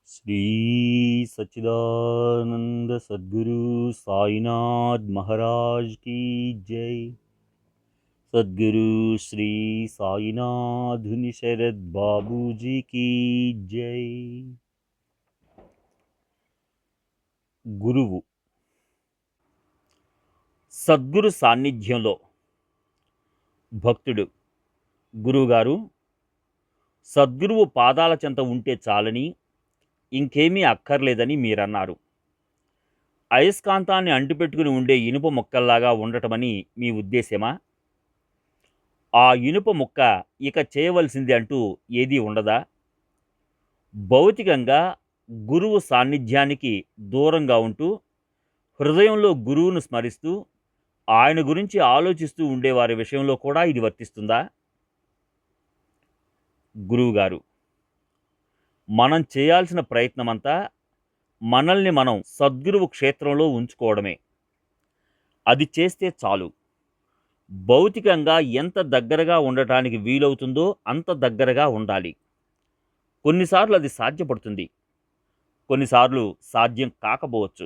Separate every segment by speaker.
Speaker 1: శ్రీ సచ్చిదానంద సద్గురు సాయినాథ్ మహారాజ్ की जय। सद्गुरु श्री साईनाथुनि शरद बाबूजी की जय। గురువు సద్గురు సాన్నిధ్యంలో భక్తుడు గురువుగారు సద్గురువు పాదాల చెంత ఉంటే చాలని, ఇంకేమీ అక్కర్లేదని మీరన్నారు. అయస్కాంతాన్ని అంటిపెట్టుకుని ఉండే ఇనుప ముక్కల్లాగా ఉండటమని మీ ఉద్దేశ్యమా? ఆ ఇనుప ముక్క ఇక చేయవలసింది అంటూ ఏదీ ఉండదా? భౌతికంగా గురువు సాన్నిధ్యానికి దూరంగా ఉంటూ, హృదయంలో గురువును స్మరిస్తూ, ఆయన గురించి ఆలోచిస్తూ ఉండేవారి విషయంలో కూడా ఇది వర్తిస్తుందా? గురువుగారు, మనం చేయాల్సిన ప్రయత్నమంతా మనల్ని మనం సద్గురువు క్షేత్రంలో ఉంచుకోవడమే. అది చేస్తే చాలు. భౌతికంగా ఎంత దగ్గరగా ఉండటానికి వీలవుతుందో అంత దగ్గరగా ఉండాలి. కొన్నిసార్లు అది సాధ్యపడుతుంది, కొన్నిసార్లు సాధ్యం కాకపోవచ్చు.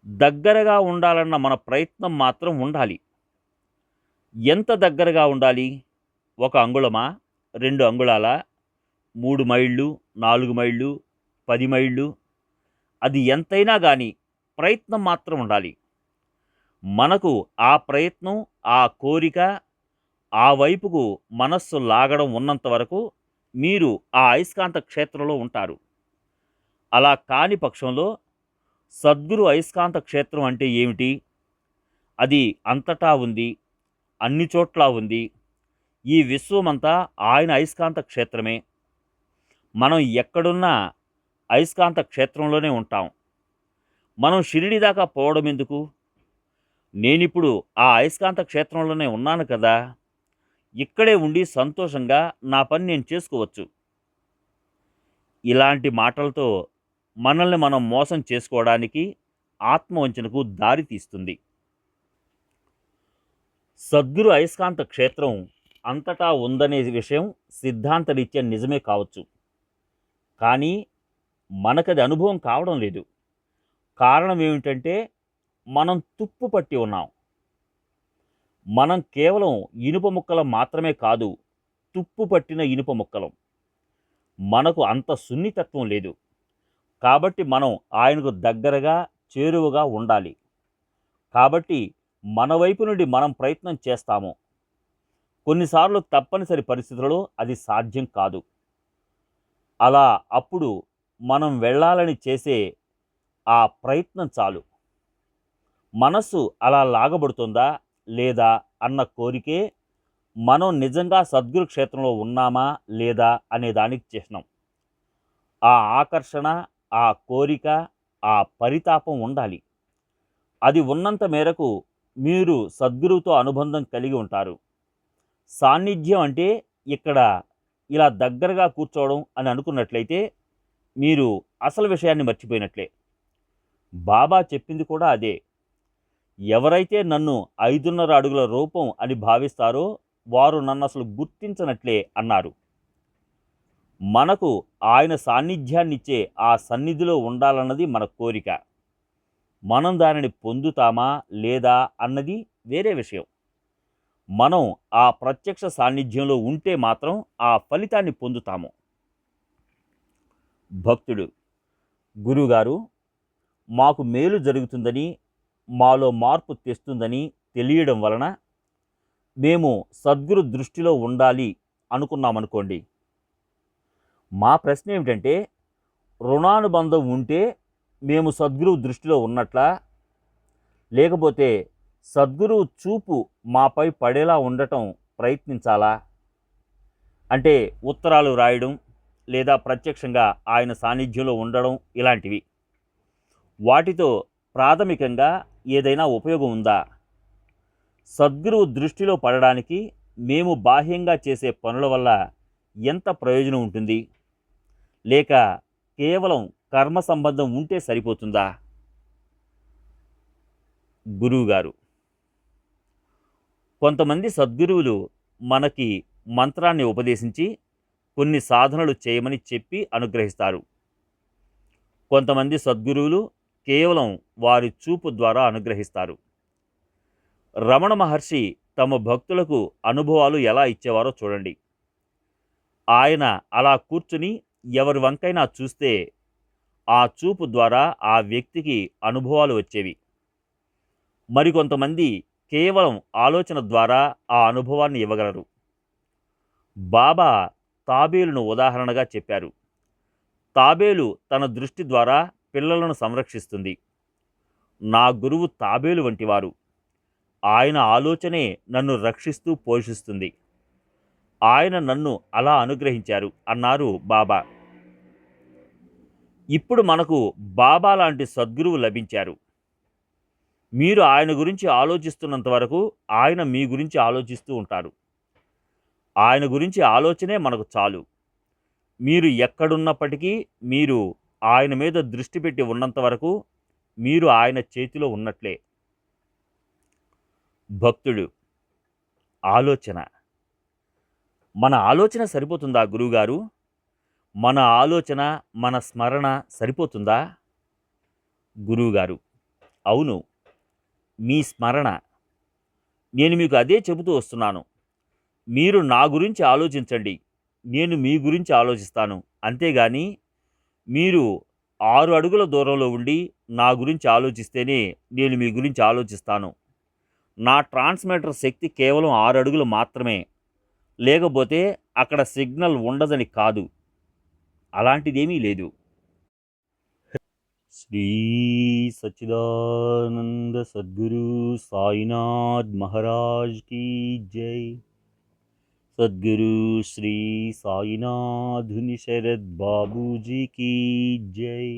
Speaker 1: దగ్గరగా ఉండాలన్న మన ప్రయత్నం మాత్రం ఉండాలి. ఎంత దగ్గరగా ఉండాలి? 1 అంగుళమా, 2 అంగుళాలా, 3 మైళ్ళు, 4 మైళ్ళు, 10 మైళ్ళు? అది ఎంతైనా కానీ ప్రయత్నం మాత్రం ఉండాలి. మనకు ఆ ప్రయత్నం, ఆ కోరిక, ఆ వైపుకు మనస్సు లాగడం ఉన్నంత వరకు మీరు ఆ అయస్కాంత క్షేత్రంలో ఉంటారు. అలా కాని పక్షంలో సద్గురు అయస్కాంత క్షేత్రం అంటే ఏమిటి? అది అంతటా ఉంది, అన్ని చోట్ల ఉంది. ఈ విశ్వమంతా ఆయన అయస్కాంత క్షేత్రమే. మనం ఎక్కడున్నా అయస్కాంత క్షేత్రంలోనే ఉంటాం. మనం షిరిడి దాకా పోవడం ఎందుకు? నేనిప్పుడు ఆ అయస్కాంత క్షేత్రంలోనే ఉన్నాను కదా. ఇక్కడే ఉండి సంతోషంగా నా పని నేను చేసుకోవచ్చు. ఇలాంటి మాటలతో మనల్ని మనం మోసం చేసుకోవడానికి, ఆత్మవంచనకు దారి తీస్తుంది. సద్గురు అయస్కాంత క్షేత్రం అంతటా ఉందనే విషయం సిద్ధాంతరీత్యా నిజమే కావచ్చు. కానీ మనకది అనుభవం కావడం లేదు. కారణం ఏమిటంటే మనం తుప్పు పట్టి ఉన్నాం. మనం కేవలం ఇనుప ముక్కలం మాత్రమే కాదు, తుప్పు పట్టిన ఇనుప ముక్కలం. మనకు అంత సున్నితత్వం లేదు. కాబట్టి మనం ఆయనకు దగ్గరగా, చేరువగా ఉండాలి. కాబట్టి మన వైపు నుండి మనం ప్రయత్నం చేస్తాము. కొన్నిసార్లు తప్పనిసరి పరిస్థితులలో అది సాధ్యం కాదు. అలా అప్పుడు మనం వెళ్ళాలని చేసే ఆ ప్రయత్నం చాలు. మనస్సు అలా లాగబడుతుందా లేదా అన్న కోరికే మనం నిజంగా సద్గురు క్షేత్రంలో ఉన్నామా లేదా అనే దానికి చిహ్నం. ఆ ఆకర్షణ, ఆ కోరిక, ఆ పరితాపం ఉండాలి. అది ఉన్నంత మేరకు మీరు సద్గురువుతో అనుబంధం కలిగి ఉంటారు. సాన్నిధ్యం అంటే ఇక్కడ ఇలా దగ్గరగా కూర్చోవడం అని అనుకున్నట్లయితే మీరు అసలు విషయాన్ని మర్చిపోయినట్లే. బాబా చెప్పింది కూడా అదే. ఎవరైతే నన్ను 5.5 అడుగుల రూపం అని భావిస్తారో వారు నన్ను అసలు గుర్తించనట్లే అన్నారు. మనకు ఆయన సాన్నిధ్యాన్నిచ్చే ఆ సన్నిధిలో ఉండాలన్నది మన కోరిక. మనం దానిని పొందుతామా లేదా అన్నది వేరే విషయం. మనం ఆ ప్రత్యక్ష సాన్నిధ్యంలో ఉంటే మాత్రం ఆ ఫలితాన్ని పొందుతాము. భక్తుడు, గురుగారు, మాకు మేలు జరుగుతుందని, మాలో మార్పు తెస్తుందని తెలియడం వలన మేము సద్గురు దృష్టిలో ఉండాలి అనుకున్నామనుకోండి. మా ప్రశ్న ఏమిటంటే, రుణానుబంధం ఉంటే మేము సద్గురువు దృష్టిలో ఉన్నట్లా? లేకపోతే సద్గురువు చూపు మాపై పడేలా ఉండటం ప్రయత్నించాలా? అంటే ఉత్తరాలు రాయడం లేదా ప్రత్యక్షంగా ఆయన సాన్నిధ్యంలో ఉండడం ఇలాంటివి. వాటితో ప్రాథమికంగా ఏదైనా ఉపయోగం ఉందా? సద్గురువు దృష్టిలో పడడానికి మేము బాహ్యంగా చేసే పనుల వల్ల ఎంత ప్రయోజనం ఉంటుంది? లేక కేవలం కర్మ సంబంధం ఉంటే సరిపోతుందా? గురువుగారు, కొంతమంది సద్గురువులు మనకి మంత్రాన్ని ఉపదేశించి కొన్ని సాధనలు చేయమని చెప్పి అనుగ్రహిస్తారు. కొంతమంది సద్గురువులు కేవలం వారి చూపు ద్వారా అనుగ్రహిస్తారు. రమణ మహర్షి తమ భక్తులకు అనుభవాలు ఎలా ఇచ్చేవారో చూడండి. ఆయన అలా కూర్చుని ఎవరి వంకైనా చూస్తే ఆ చూపు ద్వారా ఆ వ్యక్తికి అనుభవాలు వచ్చేవి. మరికొంతమంది కేవలం ఆలోచన ద్వారా ఆ అనుభవాన్ని ఇవ్వగలరు. బాబా తాబేలును ఉదాహరణగా చెప్పారు. తాబేలు తన దృష్టి ద్వారా పిల్లలను సంరక్షిస్తుంది. నా గురువు తాబేలు వంటివారు. ఆయన ఆలోచనే నన్ను రక్షిస్తూ పోషిస్తుంది. ఆయన నన్ను అలా అనుగ్రహించారు అన్నారు బాబా. ఇప్పుడు మనకు బాబా లాంటి సద్గురువు లభించారు. మీరు ఆయన గురించి ఆలోచిస్తున్నంత వరకు ఆయన మీ గురించి ఆలోచిస్తూ ఉంటారు. ఆయన గురించి ఆలోచనే మనకు చాలు. మీరు ఎక్కడున్నప్పటికీ మీరు ఆయన మీద దృష్టి పెట్టి ఉన్నంత వరకు మీరు ఆయన చేతిలో ఉన్నట్లే. భక్తుడు ఆలోచన. మన ఆలోచన సరిపోతుందా గురువుగారు? మన ఆలోచన, మన స్మరణ సరిపోతుందా? గురువుగారు అవును, మీ స్మరణ. నేను మీకు అదే చెబుతూ వస్తున్నాను. మీరు నా గురించి ఆలోచించండి, నేను మీ గురించి ఆలోచిస్తాను. అంతేగాని మీరు 6 అడుగుల దూరంలో ఉండి నా గురించి ఆలోచిస్తేనే నేను మీ గురించి ఆలోచిస్తాను. నా ట్రాన్స్మిటర్ శక్తి కేవలం 6 అడుగులు మాత్రమే. లేకపోతే అక్కడ సిగ్నల్ ఉండదని కాదు. అలాంటిదేమీ లేదు. శ్రీ సచ్చిదానంద సద్గురు సాయినాథ్ మహారాజ్ కీ జై. సద్గురు శ్రీ సాయినాథుని శరద్ బాబూజీ కీ జై.